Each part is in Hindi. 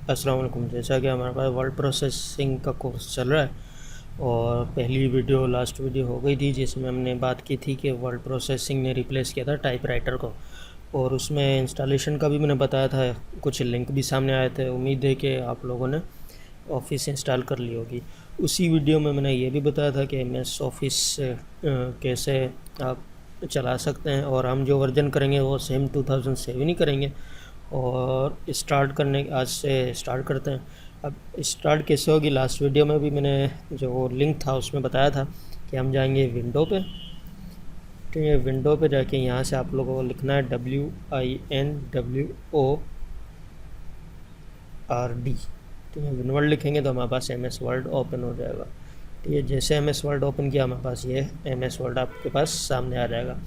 अस्सलाम वालेकुम। जैसा कि हमारे पास वर्ड प्रोसेसिंग का कोर्स चल रहा है और पहली वीडियो लास्ट वीडियो हो गई थी जिसमें हमने बात की थी कि वर्ड प्रोसेसिंग ने रिप्लेस किया था टाइपराइटर को, और उसमें इंस्टॉलेशन का भी मैंने बताया था। कुछ लिंक भी सामने आए थे। उम्मीद है कि आप लोगों ने ऑफिस इंस्टॉल कर ली होगी। उसी वीडियो में मैंने ये भी बताया था कि MS ऑफिस कैसे आप चला सकते हैं, और हम जो वर्जन करेंगे वो सेम 2007 ही करेंगे। और स्टार्ट करने आज से स्टार्ट करते हैं। अब स्टार्ट कैसे होगी, लास्ट वीडियो में भी मैंने जो लिंक था उसमें बताया था कि हम जाएंगे विंडो पे। ठीक है, विंडो पे जाके यहाँ से आप लोगों को लिखना है WINWORD। ठीक है, विनवर्ड लिखेंगे तो हमारे पास MS वर्ड ओपन हो जाएगा। ठीक है, जैसे MS वर्ड ओपन किया हमारे पास ये MS वर्ड आपके पास सामने आ जाएगा।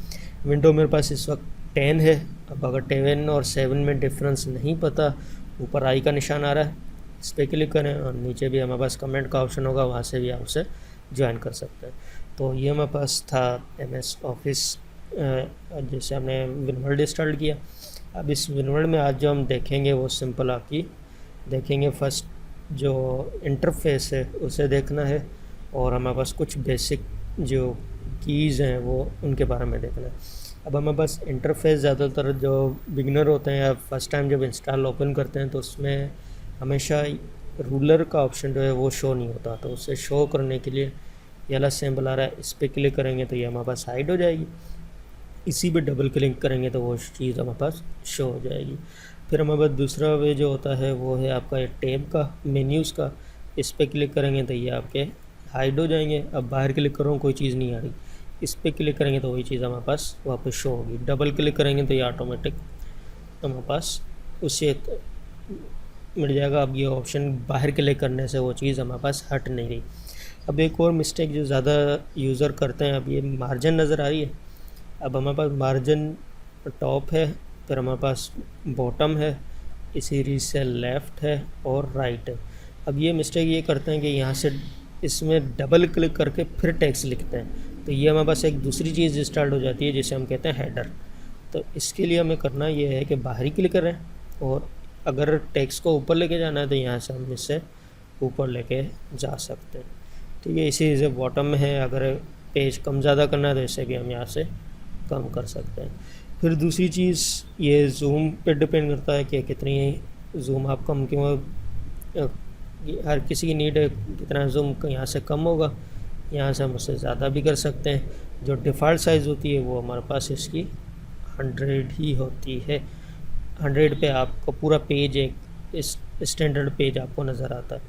विंडो मेरे पास इस वक्त 10 है। अब अगर 10 और 7 में डिफरेंस नहीं पता, ऊपर आई का निशान आ रहा है, इस पर क्लिक करें और नीचे भी हमारे पास कमेंट का ऑप्शन होगा, वहाँ से भी आप उसे ज्वाइन कर सकते हैं। तो ये हमारे पास था MS ऑफिस। जैसे हमने विनवर्ड इंस्टॉल किया, अब इस विनवर्ड में आज जो हम देखेंगे वो सिंपल आपकी देखेंगे। फर्स्ट जो इंटरफेस है उसे देखना है, और हमारे पास कुछ बेसिक जो कीज़ हैं वो उनके बारे में देखना है। अब हमारे पास इंटरफेस ज़्यादातर जो बिगनर होते हैं या फर्स्ट टाइम जब इंस्टॉल ओपन करते हैं तो उसमें हमेशा रूलर का ऑप्शन जो है वो शो नहीं होता। तो उसे शो करने के लिए ये वाला सिंबल आ रहा है, इस पर क्लिक करेंगे तो ये हमारे पास हाइड हो जाएगी। इसी पे डबल क्लिक करेंगे तो वो चीज़ हमारे पास शो हो जाएगी। फिर हमारे पास दूसरा वे जो होता है वो है आपका ये टैब का, मेन्यूज़ का। इस पर क्लिक करेंगे तो ये आपके हाइड हो जाएंगे। अब बाहर क्लिक करो कोई चीज़ नहीं आ रही, इस पर क्लिक करेंगे तो वही चीज़ हमारे पास वापस शो होगी। डबल क्लिक करेंगे तो ये ऑटोमेटिक हमारे पास उससे मिल जाएगा। अब ये ऑप्शन बाहर क्लिक करने से वो चीज़ हमारे पास हट नहीं रही। अब एक और मिस्टेक जो ज़्यादा यूज़र करते हैं, अब ये मार्जिन नज़र आ रही है। अब हमारे पास मार्जिन टॉप है, फिर हमारे पास बॉटम है, इसी रीज से लेफ़्ट है और राइट है। अब ये मिस्टेक ये करते हैं कि यहाँ से इसमें डबल क्लिक करके फिर टेक्स्ट लिखते हैं, तो ये हमारे पास एक दूसरी चीज़ स्टार्ट हो जाती है जिसे हम कहते हैं हेडर। तो इसके लिए हमें करना ये है कि बाहरी क्लिक करें, और अगर टेक्स्ट को ऊपर लेके जाना है तो यहाँ से हम इससे ऊपर लेके जा सकते हैं। ठीक है, इसी से बॉटम में है, अगर पेज कम ज़्यादा करना है तो इसे भी हम यहाँ से कम कर सकते हैं। फिर दूसरी चीज़ ये जूम पे डिपेंड करता है कि कितनी जूम आप कम, क्यों हर किसी की नीड है कितना जूम यहाँ से कम होगा, यहाँ से हम उससे ज़्यादा भी कर सकते हैं। जो डिफ़ॉल्ट साइज़ होती है वो हमारे पास इसकी 100 ही होती है। 100 पे आपको पूरा पेज एक स्टैंडर्ड पेज आपको नज़र आता है।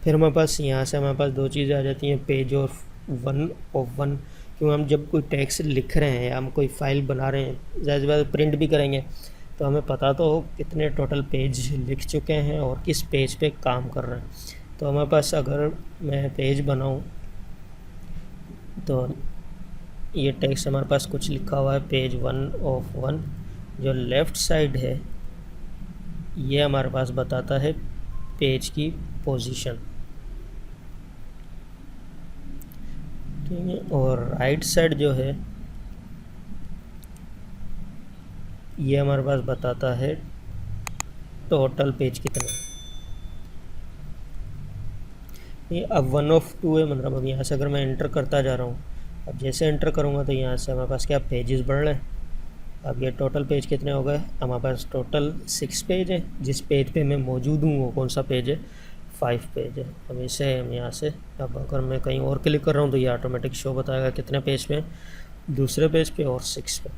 फिर हमारे पास यहाँ से हमारे पास दो चीज़ें आ जाती हैं, पेज और 1 ऑफ 1। क्यों, हम जब कोई टेक्स्ट लिख रहे हैं या हम कोई फ़ाइल बना रहे हैं, ज़ाहिर बात प्रिंट भी करेंगे, तो हमें पता तो हो कितने टोटल पेज लिख चुके हैं और किस पेज पे काम कर रहे हैं। तो हमारे पास अगर मैं पेज बनाऊं तो ये टेक्स्ट हमारे पास कुछ लिखा हुआ है, पेज 1 ऑफ 1। जो लेफ़्ट साइड है ये हमारे पास बताता है पेज की पोजीशन। ठीक है, और राइट साइड जो है ये हमारे पास बताता है टोटल पेज कितने। ये अब 1 ऑफ 2 है, मतलब अब यहाँ से अगर मैं एंटर करता जा रहा हूँ, अब जैसे एंटर करूँगा तो यहाँ से हमारे पास क्या पेजेस बढ़ रहे हैं। अब ये टोटल पेज कितने हो गए, हमारे पास टोटल 6 पेज है। जिस पेज पे मैं मौजूद हूँ वो कौन सा पेज है, 5 पेज है। अब इसे हम यहाँ से, अब अगर मैं कहीं और क्लिक कर रहा हूँ तो ये ऑटोमेटिक शो बताएगा कितने पेज पे, दूसरे पेज पे और 6 पे।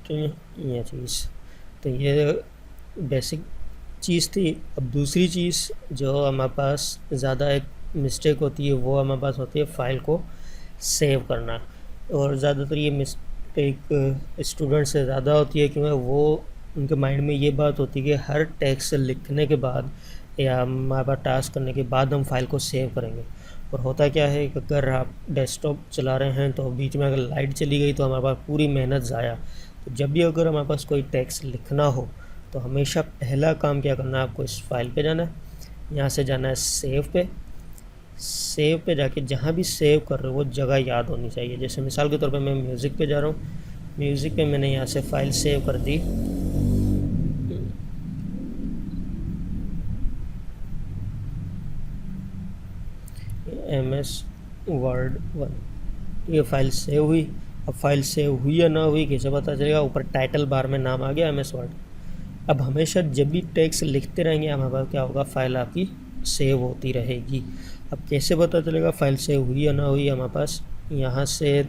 ठीक है, ये चीज़ तो ये बेसिक चीज़ थी। अब दूसरी चीज़ जो हमारे पास ज़्यादा एक मिस्टेक होती है वो हमारे पास होती है फ़ाइल को सेव करना। और ज़्यादातर ये मिस्टेक स्टूडेंट से ज़्यादा होती है, क्योंकि वो उनके माइंड में ये बात होती है कि हर टेक्स्ट लिखने के बाद या हमारे पास टास्क करने के बाद हम फाइल को सेव करेंगे। और होता क्या है कि अगर आप डेस्कटॉप चला रहे हैं तो बीच में अगर लाइट चली गई तो हमारे पास पूरी मेहनत ज़ाया। तो जब भी अगर हमारे पास कोई टेक्स्ट लिखना हो तो हमेशा पहला काम क्या करना है, आपको इस फाइल पे जाना है, यहाँ से जाना है सेव पे। सेव पे जाके जहाँ भी सेव कर रहे हो वो जगह याद होनी चाहिए। जैसे मिसाल के तौर पे मैं म्यूज़िक पे जा रहा हूँ, म्यूज़िक पे मैंने यहाँ से फ़ाइल सेव कर दी, MS वर्ड 1। ये फाइल सेव हुई। अब फाइल सेव हुई या ना हुई कैसे पता चलेगा? ऊपर टाइटल बार में नाम आ गया MS वर्ड। अब हमेशा जब भी टेक्स्ट लिखते रहेंगे हमारे पास क्या होगा, फाइल आपकी सेव होती रहेगी। अब कैसे पता चलेगा फाइल सेव हुई या ना हुई? हमारे पास यहाँ से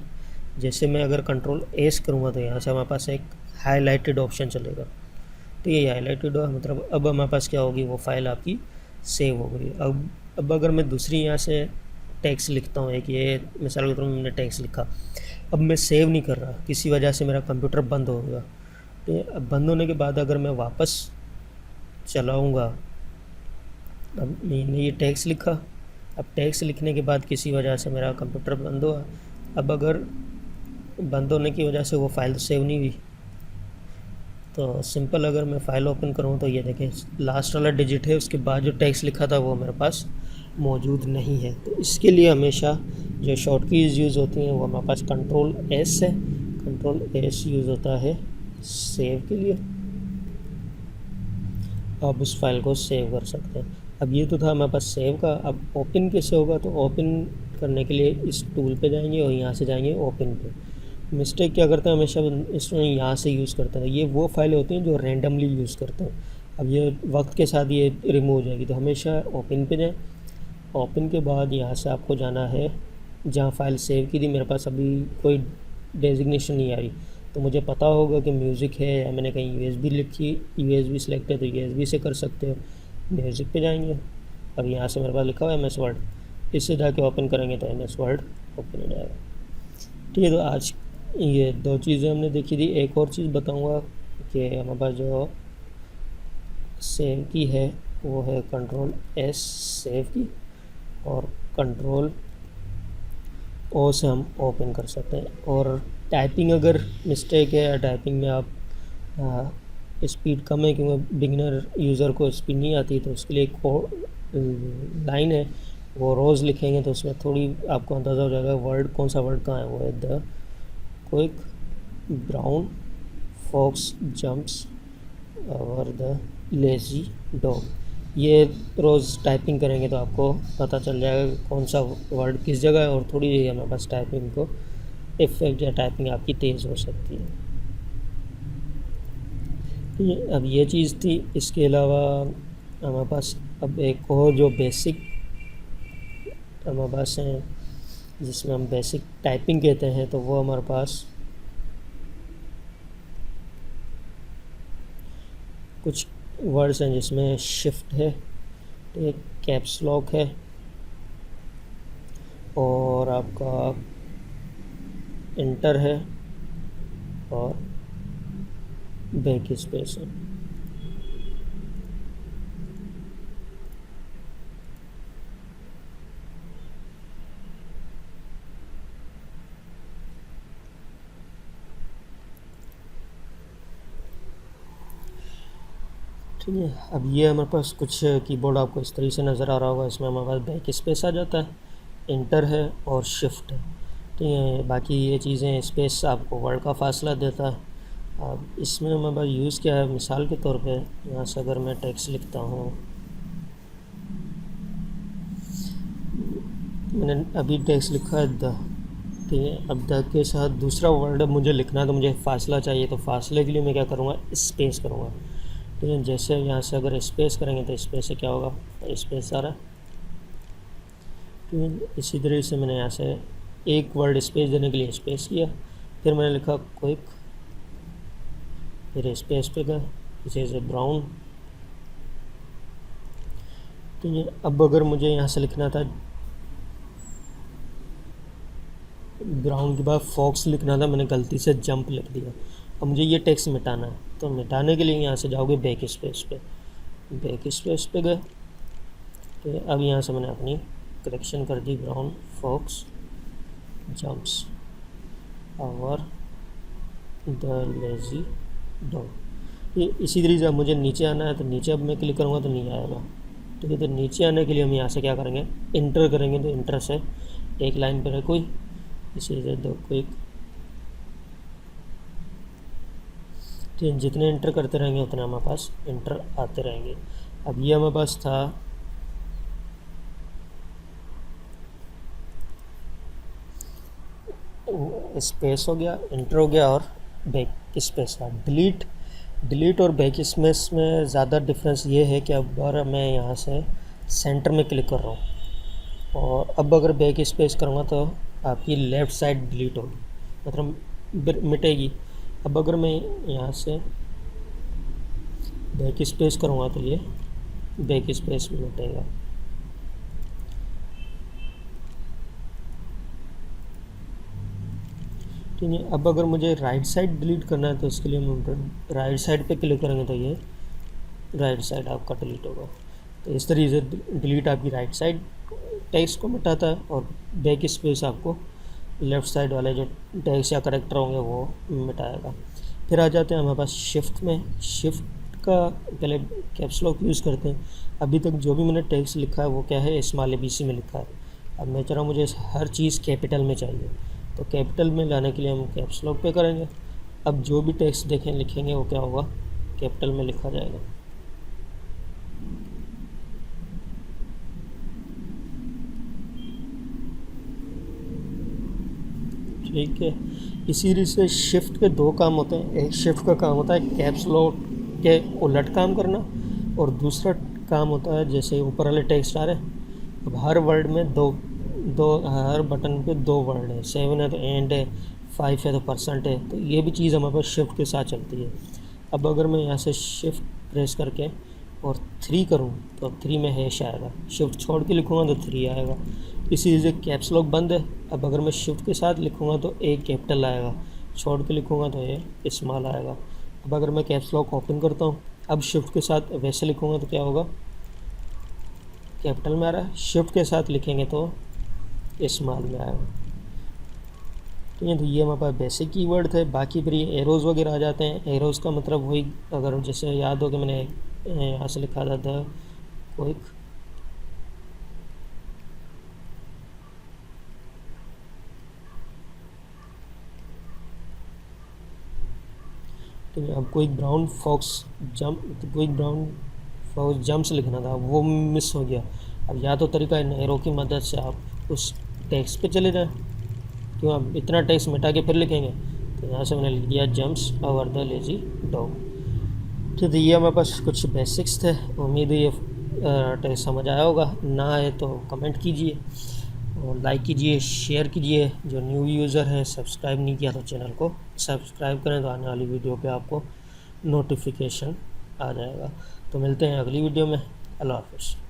जैसे मैं अगर कंट्रोल एस करूँगा तो यहाँ से हमारे पास एक हाईलाइटेड ऑप्शन चलेगा। तो ये हाईलाइटेड हुआ मतलब अब हमारे पास क्या होगी, वो फाइल आपकी सेव हो गई। अब अगर मैं दूसरी यहाँ से टेक्स्ट लिखता हूँ, एक ये मिसाल के तौर पर मैंने टेक्स्ट लिखा, अब मैं सेव नहीं कर रहा, किसी वजह से मेरा कंप्यूटर बंद हो गया। तो अब बंद होने के बाद अगर मैं वापस चलाऊँगा, अब मैंने ये टेक्स्ट लिखा, अब टेक्स्ट लिखने के बाद किसी वजह से मेरा कंप्यूटर बंद हुआ। अब अगर बंद होने की वजह से वो फाइल सेव नहीं हुई, तो सिंपल अगर मैं फ़ाइल ओपन करूँ तो ये देखें लास्ट वाला डिजिट है, उसके बाद जो टेक्स्ट लिखा था वो मेरे पास मौजूद नहीं है। तो इसके लिए हमेशा जो शॉर्ट कीज़ यूज़ होती हैं वो हमारे पास कंट्रोल एस है। कंट्रोल एस यूज़ होता है सेव के लिए, आप उस फाइल को सेव कर सकते हैं। अब ये तो था हमारे पास सेव का। अब ओपन कैसे होगा? तो ओपन करने के लिए इस टूल पे जाएंगे और यहाँ से जाएंगे ओपन पे। मिस्टेक क्या करते हैं हमेशा इसमें यहाँ से यूज़ करते हैं, ये वो फाइलें होती हैं जो रैंडमली यूज़ करते हैं। अब ये वक्त के साथ ये रिमूव हो जाएगी। तो हमेशा ओपन पे जाएं। ओपन के बाद यहाँ से आपको जाना है जहाँ फ़ाइल सेव की थी। मेरे पास अभी कोई डेजिग्नेशन नहीं आ रही, तो मुझे पता होगा कि म्यूज़िक है या मैंने कहीं USB लिखी, USB सिलेक्ट है तो USB से कर सकते हो। म्यूज़िक पे जाएंगे। अब यहाँ से मेरे पास लिखा हुआ है MS वर्ड, इससे जाके ओपन करेंगे तो MS वर्ड ओपन हो जाएगा। ठीक है, तो आज ये दो चीज़ें हमने देखी थी। एक और चीज़ बताऊंगा कि हमारे पास जो सेव की है वो है कंट्रोल एस सेव की, और कंट्रोल ओ से हम ओपन कर सकते हैं। और टाइपिंग अगर मिस्टेक है या टाइपिंग में आप स्पीड कम है, क्योंकि बिगिनर यूज़र को स्पीड नहीं आती, तो उसके लिए एक लाइन है, वो रोज़ लिखेंगे तो उसमें थोड़ी आपको अंदाज़ा हो जाएगा वर्ड कौन सा वर्ड कहाँ है। वो है the quick brown fox jumps over the lazy dog. ये रोज़ टाइपिंग करेंगे तो आपको पता चल जाएगा कि कौन सा वर्ड किस जगह है, और थोड़ी देर हमारे पास टाइपिंग को इफेक्ट या टाइपिंग आपकी तेज़ हो सकती है। अब ये चीज़ थी। इसके अलावा हमारे पास अब एक और जो बेसिक हमारे पास हैं जिसमें हम बेसिक टाइपिंग कहते हैं, तो वो हमारे पास कुछ वर्ड्स हैं जिसमें शिफ्ट है, एक कैप्स लॉक है, और आपका इंटर है, और बैक स्पेस है। ठीक है, अब ये हमारे पास कुछ कीबोर्ड आपको इस तरीके से नज़र आ रहा होगा। इसमें हमारे पास बैक स्पेस आ जाता है, इंटर है और शिफ्ट है। ठीक है, बाकी ये चीज़ें स्पेस आपको वर्ड का फासला देता है। अब इसमें हमारे पास यूज़ क्या है, मिसाल के तौर पे यहाँ से अगर मैं टेक्स्ट लिखता हूँ, मैंने अभी टेक्स्ट लिखा है द। ठीक है, अब द के साथ दूसरा वर्ड मुझे लिखना है तो मुझे फासला चाहिए, तो फासले के लिए मैं क्या करूँगा, स्पेस करूँगा। ठीक है, जैसे यहाँ से अगर स्पेस करेंगे तो स्पेस से क्या होगा, स्पेस आ रहा है। ठीक है, इसी तरीके से मैंने यहाँ से एक वर्ड स्पेस देने के लिए स्पेस किया, फिर मैंने लिखा क्विक, फिर स्पेस पे गए, इसे से ब्राउन। ठीक है, अब अगर मुझे यहाँ से लिखना था ब्राउन के बाद फॉक्स लिखना था, मैंने गलती से जंप लिख दिया। अब मुझे ये टेक्स्ट मिटाना है, तो मिटाने के लिए यहाँ से जाओगे बैक स्पेस पे, बैक स्पेस पे गए। तो अब यहाँ से मैंने अपनी करेक्शन कर दी, brown fox jumps over the lazy dog. ये इसी तरीके से अब मुझे नीचे आना है, तो नीचे अब मैं क्लिक करूँगा तो नहीं आएगा। ठीक है, तो नीचे आने के लिए हम यहाँ से क्या करेंगे, इंटर करेंगे। तो इंटर से एक लाइन पर है कोई, इसी से दो क्विक। ठीक है, जितने इंटर करते रहेंगे उतने हमारे पास इंटर आते रहेंगे। अब ये हमारे पास था स्पेस हो गया, इंटर हो गया और बैक स्पेस का डिलीट और बैक स्पेस में ज़्यादा डिफरेंस ये है कि अब अगर मैं यहाँ से सेंटर में क्लिक कर रहा हूँ और अब अगर बैक स्पेस करूँगा तो आपकी लेफ़्ट साइड डिलीट होगी, मतलब मिटेगी। अब अगर मैं यहाँ से बैक स्पेस करूँगा तो ये बैक स्पेस में मिटेगा। ठीक है, अब अगर मुझे राइट साइड डिलीट करना है तो इसके लिए हम राइट साइड पे क्लिक करेंगे तो ये राइट साइड आपका डिलीट होगा। तो इस तरीके से डिलीट आपकी राइट साइड टेक्स्ट को मिटाता है और बैक स्पेस आपको लेफ़्ट साइड वाले जो टेक्स्ट या करेक्टर होंगे वो मिटाएगा। फिर आ जाते हैं हमारे पास शिफ्ट में। शिफ्ट का पहले कैप्स लॉक यूज़ करते हैं। अभी तक जो भी मैंने टेक्स्ट लिखा है वो क्या है, स्मॉल ABC में लिखा है। अब मैं चाह रहा हूँ मुझे हर चीज़ कैपिटल में चाहिए, तो कैपिटल में लाने के लिए हम कैप्स लॉक पे करेंगे। अब जो भी टेक्स्ट लिखेंगे वो क्या होगा, कैपिटल में लिखा जाएगा। ठीक है, इसी तरह से शिफ्ट के दो काम होते हैं। एक शिफ्ट का काम होता है कैप्स लॉक के उलट काम करना और दूसरा काम होता है जैसे ऊपर वाले टेक्स्ट आ रहे हैं, अब हर वर्ड में दो हर बटन पे 2 वर्ड है, 7 है तो एंड है, 5 है तो परसेंट है, तो ये भी चीज़ हमारे पास शिफ्ट के साथ चलती है। अब अगर मैं यहाँ से शिफ्ट प्रेस करके और 3 करूँ तो 3 में हैश आएगा, शिफ्ट छोड़ के लिखूँगा तो 3 आएगा। इसी से कैप्स लॉक बंद है। अब अगर मैं शिफ्ट के साथ लिखूँगा तो एक कैपिटल आएगा, छोड़ के लिखूँगा तो ये स्मॉल आएगा। अब अगर मैं कैप्स लॉक ओपन करता हूँ, अब शिफ्ट के साथ वैसे लिखूँगा तो क्या होगा, कैपिटल में आ रहा है, शिफ्ट के साथ लिखेंगे तो स्मॉल में आएगा। तो ये हमारे पास बेसिक कीवर्ड थे। बाकी फिर ये एरोज़ वगैरह आ जाते हैं। एरोज़ का मतलब वही, अगर जैसे याद हो कि मैंने यहाँ से लिखा था क्विक, ठीक है। अब क्विक ब्राउन फॉक्स जम्प्स लिखना था, वो मिस हो गया। अब या तो तरीका इन एरो की मदद से आप उस टेक्स्ट पे चले जाएं, क्यों आप इतना टेक्स्ट मिटा के फिर लिखेंगे। तो यहाँ से मैंने लिख दिया jumps over the lazy dog. तो ये हमारे पास कुछ बेसिक्स थे। उम्मीद है ये टेक्स्ट समझ आया होगा। ना आए तो कमेंट कीजिए और लाइक कीजिए, शेयर कीजिए। जो न्यू यूज़र हैं, सब्सक्राइब नहीं किया तो चैनल को सब्सक्राइब करें, तो आने वाली वीडियो पे आपको नोटिफिकेशन आ जाएगा। तो मिलते हैं अगली वीडियो में। अल्लाह हाफ़िज़।